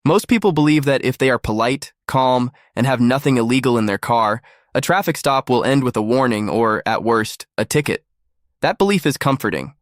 Most people believe that if they are polite, calm, and have nothing illegal in their car, a traffic stop will end with a warning or, at worst, a ticket. That belief is comforting.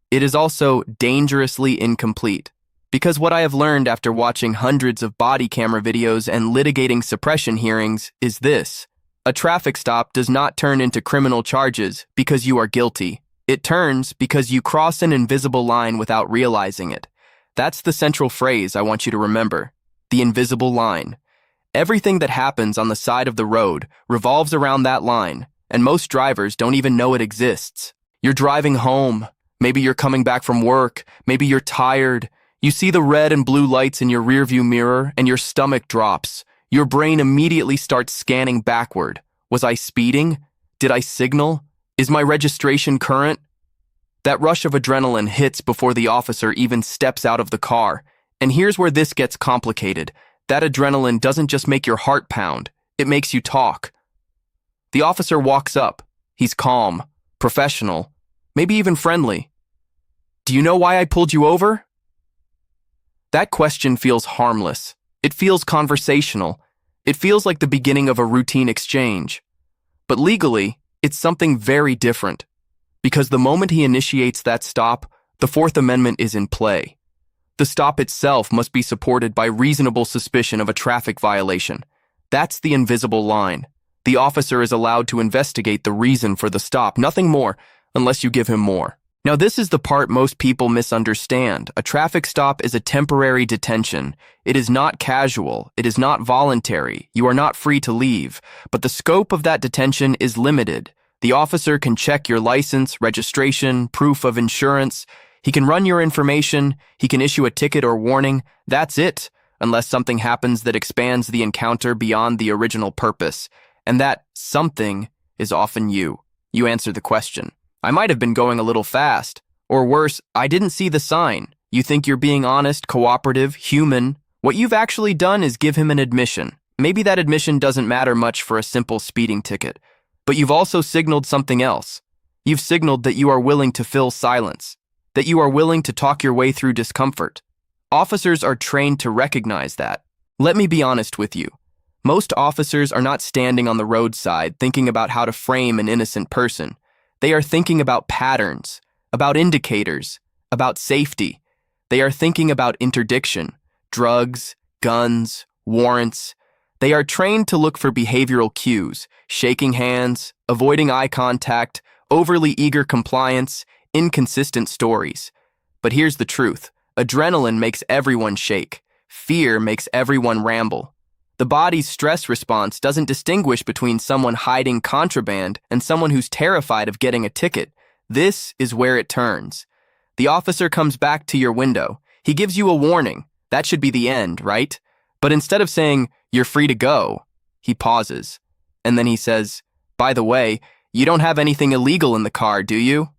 It is also dangerously incomplete. Because what I have learned after watching hundreds of body camera videos and litigating suppression hearings is this: a traffic stop does not turn into criminal charges because you are guilty. It turns because you cross an invisible line without realizing it. That's the central phrase I want you to remember: the invisible line. Everything that happens on the side of the road revolves around that line, and most drivers don't even know it exists. You're driving home. Maybe you're coming back from work. Maybe you're tired. You see the red and blue lights in your rearview mirror, and your stomach drops. Your brain immediately starts scanning backward. Was I speeding? Did I signal? Is my registration current? That rush of adrenaline hits before the officer even steps out of the car. And here's where this gets complicated. That adrenaline doesn't just make your heart pound, it makes you talk. The officer walks up. He's calm, professional, maybe even friendly. Do you know why I pulled you over? That question feels harmless. It feels conversational. It feels like the beginning of a routine exchange. But legally, it's something very different. Because the moment he initiates that stop, the Fourth Amendment is in play. The stop itself must be supported by reasonable suspicion of a traffic violation. That's the invisible line. The officer is allowed to investigate the reason for the stop, nothing more, unless you give him more. Now, this is the part most people misunderstand. A traffic stop is a temporary detention. It is not casual. It is not voluntary. You are not free to leave. But the scope of that detention is limited. The officer can check your license, registration, proof of insurance. He can run your information. He can issue a ticket or warning. That's it, unless something happens that expands the encounter beyond the original purpose. And that something is often you. You answer the question. I might have been going a little fast. Or worse, I didn't see the sign. You think you're being honest, cooperative, human. What you've actually done is give him an admission. Maybe that admission doesn't matter much for a simple speeding ticket. But you've also signaled something else. You've signaled that you are willing to fill silence, that you are willing to talk your way through discomfort. Officers are trained to recognize that. Let me be honest with you. Most officers are not standing on the roadside thinking about how to frame an innocent person. They are thinking about patterns, about indicators, about safety. They are thinking about interdiction, drugs, guns, warrants. They are trained to look for behavioral cues, shaking hands, avoiding eye contact, overly eager compliance, inconsistent stories. But here's the truth. Adrenaline makes everyone shake. Fear makes everyone ramble. The body's stress response doesn't distinguish between someone hiding contraband and someone who's terrified of getting a ticket. This is where it turns. The officer comes back to your window. He gives you a warning. That should be the end, right? But instead of saying, "You're free to go," he pauses. And then he says, "By the way, you don't have anything illegal in the car, do you?"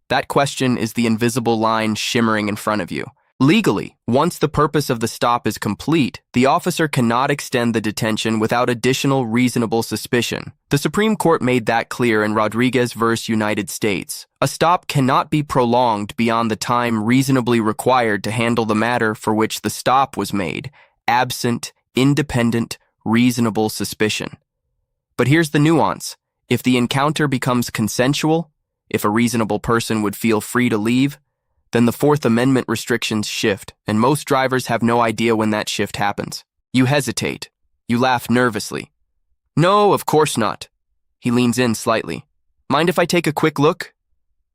That question is the invisible line shimmering in front of you. Legally, once the purpose of the stop is complete, the officer cannot extend the detention without additional reasonable suspicion. The Supreme Court made that clear in Rodriguez v. United States. A stop cannot be prolonged beyond the time reasonably required to handle the matter for which the stop was made, absent, independent, reasonable suspicion. But here's the nuance. If the encounter becomes consensual, if a reasonable person would feel free to leave, then the Fourth Amendment restrictions shift, and most drivers have no idea when that shift happens. You hesitate. You laugh nervously. "No, of course not." He leans in slightly. "Mind if I take a quick look?"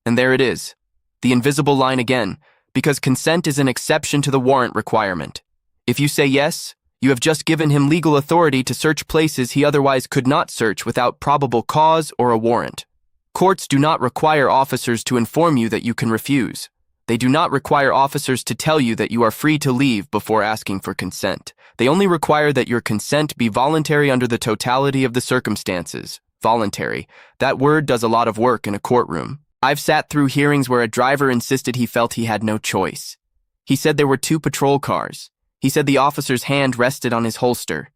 And there it is. The invisible line again, because consent is an exception to the warrant requirement. If you say yes, you have just given him legal authority to search places he otherwise could not search without probable cause or a warrant. Courts do not require officers to inform you that you can refuse. They do not require officers to tell you that you are free to leave before asking for consent. They only require that your consent be voluntary under the totality of the circumstances. Voluntary. That word does a lot of work in a courtroom. I've sat through hearings where a driver insisted he felt he had no choice. He said there were 2 patrol cars. He said the officer's hand rested on his holster.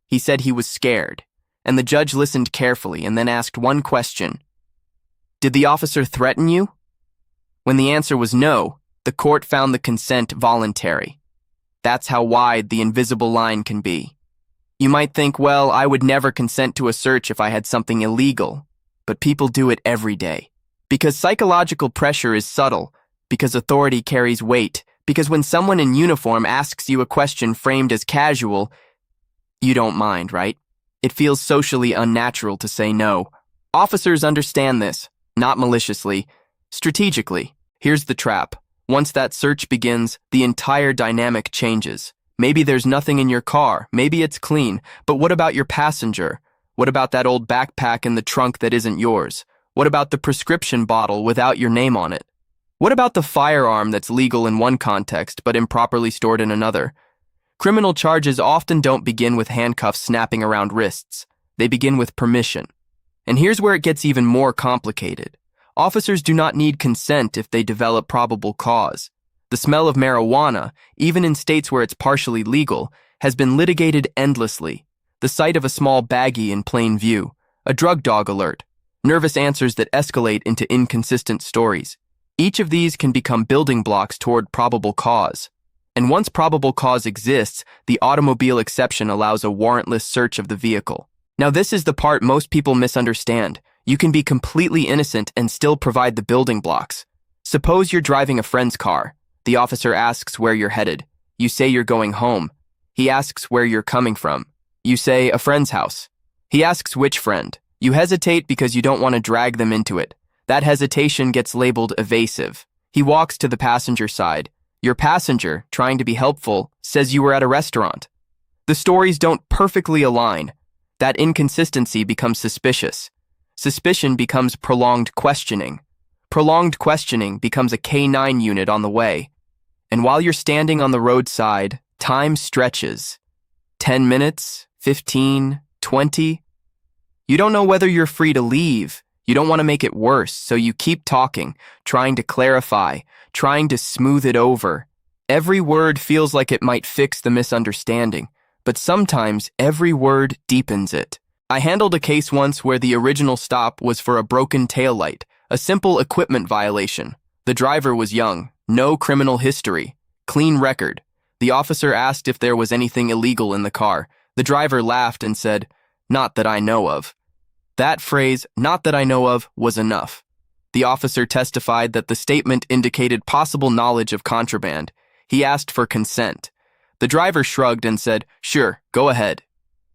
He said he was scared. And the judge listened carefully and then asked one question. "Did the officer threaten you?" When the answer was no, the court found the consent voluntary. That's how wide the invisible line can be. You might think, well, I would never consent to a search if I had something illegal, but people do it every day. Because psychological pressure is subtle, because authority carries weight, because when someone in uniform asks you a question framed as casual, you don't mind, right? It feels socially unnatural to say no. Officers understand this, not maliciously, strategically. Here's the trap. Once that search begins, the entire dynamic changes. Maybe there's nothing in your car, maybe it's clean, but what about your passenger? What about that old backpack in the trunk that isn't yours? What about the prescription bottle without your name on it? What about the firearm that's legal in one context but improperly stored in another? Criminal charges often don't begin with handcuffs snapping around wrists. They begin with permission. And here's where it gets even more complicated. Officers do not need consent if they develop probable cause. The smell of marijuana, even in states where it's partially legal, has been litigated endlessly. The sight of a small baggie in plain view, a drug dog alert, nervous answers that escalate into inconsistent stories. Each of these can become building blocks toward probable cause. And once probable cause exists, the automobile exception allows a warrantless search of the vehicle. Now this is the part most people misunderstand. You can be completely innocent and still provide the building blocks. Suppose you're driving a friend's car. The officer asks where you're headed. You say you're going home. He asks where you're coming from. You say a friend's house. He asks which friend. You hesitate because you don't want to drag them into it. That hesitation gets labeled evasive. He walks to the passenger side. Your passenger, trying to be helpful, says you were at a restaurant. The stories don't perfectly align. That inconsistency becomes suspicious. Suspicion becomes prolonged questioning. Prolonged questioning becomes a K-9 unit on the way. And while you're standing on the roadside, time stretches. 10 minutes, 15, 20. You don't know whether you're free to leave. You don't want to make it worse, so you keep talking, trying to clarify, trying to smooth it over. Every word feels like it might fix the misunderstanding, but sometimes every word deepens it. I handled a case once where the original stop was for a broken taillight, a simple equipment violation. The driver was young, no criminal history, clean record. The officer asked if there was anything illegal in the car. The driver laughed and said, "Not that I know of." That phrase, "not that I know of," was enough. The officer testified that the statement indicated possible knowledge of contraband. He asked for consent. The driver shrugged and said, "Sure, go ahead."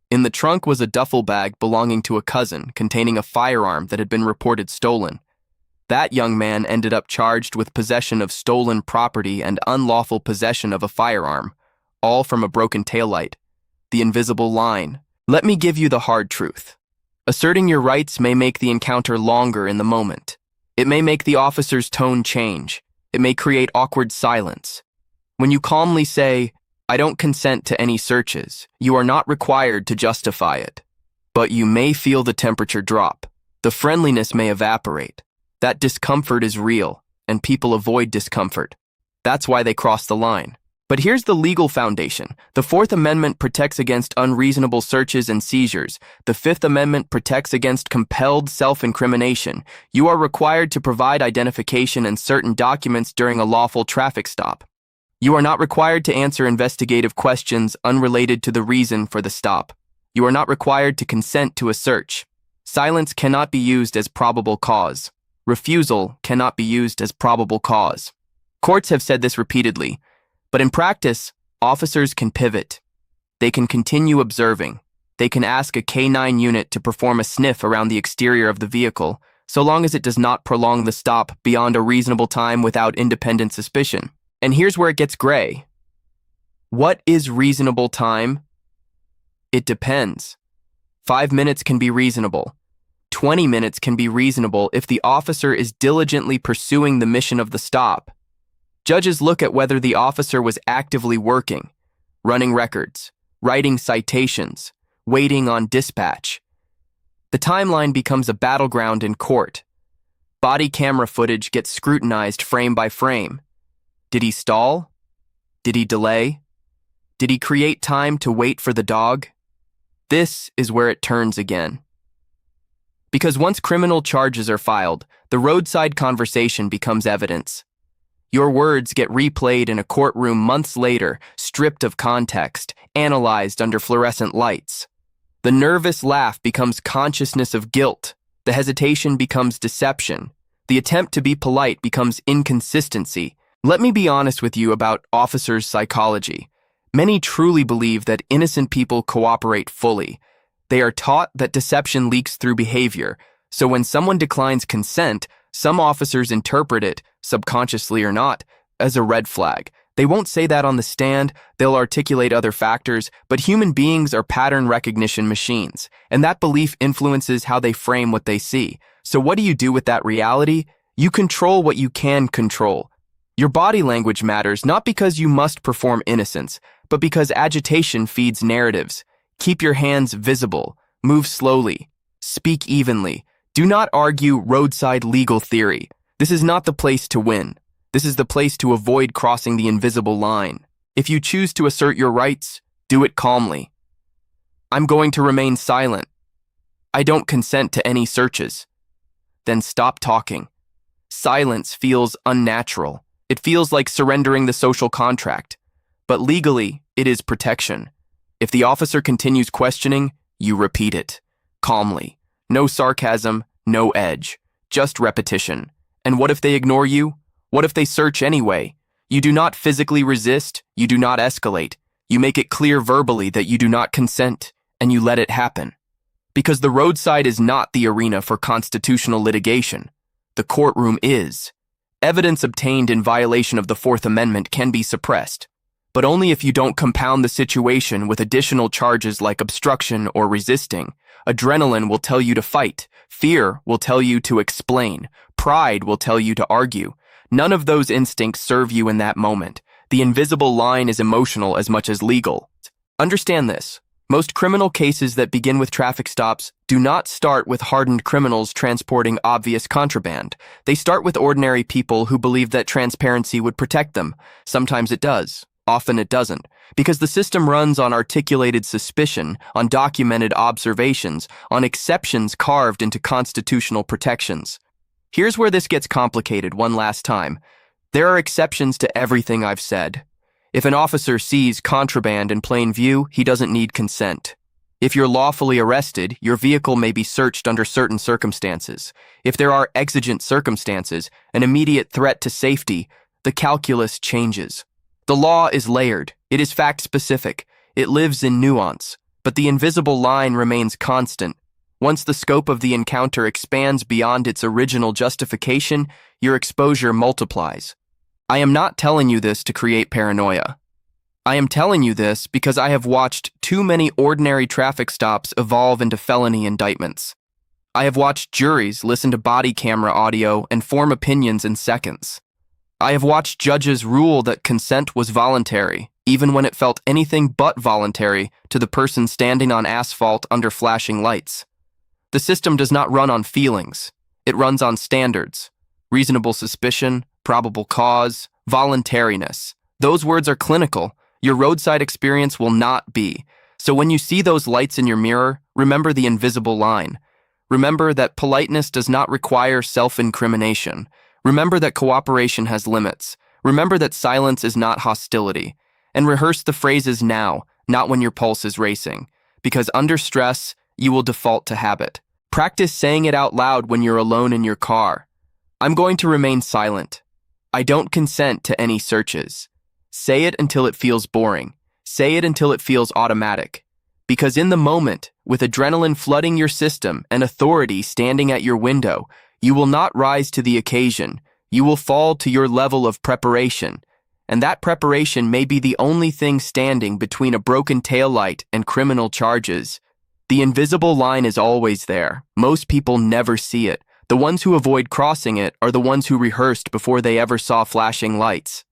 In the trunk was a duffel bag belonging to a cousin containing a firearm that had been reported stolen. That young man ended up charged with possession of stolen property and unlawful possession of a firearm, all from a broken taillight. The invisible line. Let me give you the hard truth. Asserting your rights may make the encounter longer in the moment. It may make the officer's tone change. It may create awkward silence. When you calmly say, "I don't consent to any searches," you are not required to justify it. But you may feel the temperature drop. The friendliness may evaporate. That discomfort is real, and people avoid discomfort. That's why they cross the line. But here's the legal foundation. The Fourth Amendment protects against unreasonable searches and seizures. The Fifth Amendment protects against compelled self-incrimination. You are required to provide identification and certain documents during a lawful traffic stop. You are not required to answer investigative questions unrelated to the reason for the stop. You are not required to consent to a search. Silence cannot be used as probable cause. Refusal cannot be used as probable cause. Courts have said this repeatedly. But in practice, officers can pivot. They can continue observing. They can ask a K-9 unit to perform a sniff around the exterior of the vehicle, so long as it does not prolong the stop beyond a reasonable time without independent suspicion. And here's where it gets gray. What is reasonable time? It depends. 5 minutes can be reasonable. 20 minutes can be reasonable if the officer is diligently pursuing the mission of the stop. Judges look at whether the officer was actively working, running records, writing citations, waiting on dispatch. The timeline becomes a battleground in court. Body camera footage gets scrutinized frame by frame. Did he stall? Did he delay? Did he create time to wait for the dog? This is where it turns again. Because once criminal charges are filed, the roadside conversation becomes evidence. Your words get replayed in a courtroom months later, stripped of context, analyzed under fluorescent lights. The nervous laugh becomes consciousness of guilt. The hesitation becomes deception. The attempt to be polite becomes inconsistency. Let me be honest with you about officers' psychology. Many truly believe that innocent people cooperate fully. They are taught that deception leaks through behavior, so when someone declines consent, some officers interpret it, subconsciously or not, as a red flag. They won't say that on the stand, they'll articulate other factors, but human beings are pattern recognition machines, and that belief influences how they frame what they see. So what do you do with that reality? You control what you can control. Your body language matters not because you must perform innocence, but because agitation feeds narratives. Keep your hands visible, move slowly, speak evenly. Do not argue roadside legal theory. This is not the place to win. This is the place to avoid crossing the invisible line. If you choose to assert your rights, do it calmly. I'm going to remain silent. I don't consent to any searches. Then stop talking. Silence feels unnatural. It feels like surrendering the social contract. But legally, it is protection. If the officer continues questioning, you repeat it. Calmly. No sarcasm, no edge. Just repetition. And what if they ignore you? What if they search anyway? You do not physically resist, you do not escalate. You make it clear verbally that you do not consent, and you let it happen. Because the roadside is not the arena for constitutional litigation. The courtroom is. Evidence obtained in violation of the Fourth Amendment can be suppressed, but only if you don't compound the situation with additional charges like obstruction or resisting. Adrenaline will tell you to fight. Fear will tell you to explain. Pride will tell you to argue. None of those instincts serve you in that moment. The invisible line is emotional as much as legal. Understand this. Most criminal cases that begin with traffic stops do not start with hardened criminals transporting obvious contraband. They start with ordinary people who believe that transparency would protect them. Sometimes it does. Often it doesn't. Because the system runs on articulated suspicion, on documented observations, on exceptions carved into constitutional protections. Here's where this gets complicated one last time. There are exceptions to everything I've said. If an officer sees contraband in plain view, he doesn't need consent. If you're lawfully arrested, your vehicle may be searched under certain circumstances. If there are exigent circumstances, an immediate threat to safety, the calculus changes. The law is layered. It is fact-specific. It lives in nuance. But the invisible line remains constant. Once the scope of the encounter expands beyond its original justification, your exposure multiplies. I am not telling you this to create paranoia. I am telling you this because I have watched too many ordinary traffic stops evolve into felony indictments. I have watched juries listen to body camera audio and form opinions in seconds. I have watched judges rule that consent was voluntary, even when it felt anything but voluntary to the person standing on asphalt under flashing lights. The system does not run on feelings. It runs on standards. Reasonable suspicion, probable cause, voluntariness. Those words are clinical. Your roadside experience will not be. So when you see those lights in your mirror, remember the invisible line. Remember that politeness does not require self-incrimination. Remember that cooperation has limits. Remember that silence is not hostility. And rehearse the phrases now, not when your pulse is racing. Because under stress, you will default to habit. Practice saying it out loud when you're alone in your car. I'm going to remain silent. I don't consent to any searches. Say it until it feels boring. Say it until it feels automatic. Because in the moment, with adrenaline flooding your system and authority standing at your window, you will not rise to the occasion. You will fall to your level of preparation. And that preparation may be the only thing standing between a broken taillight and criminal charges. The invisible line is always there. Most people never see it. The ones who avoid crossing it are the ones who rehearsed before they ever saw flashing lights.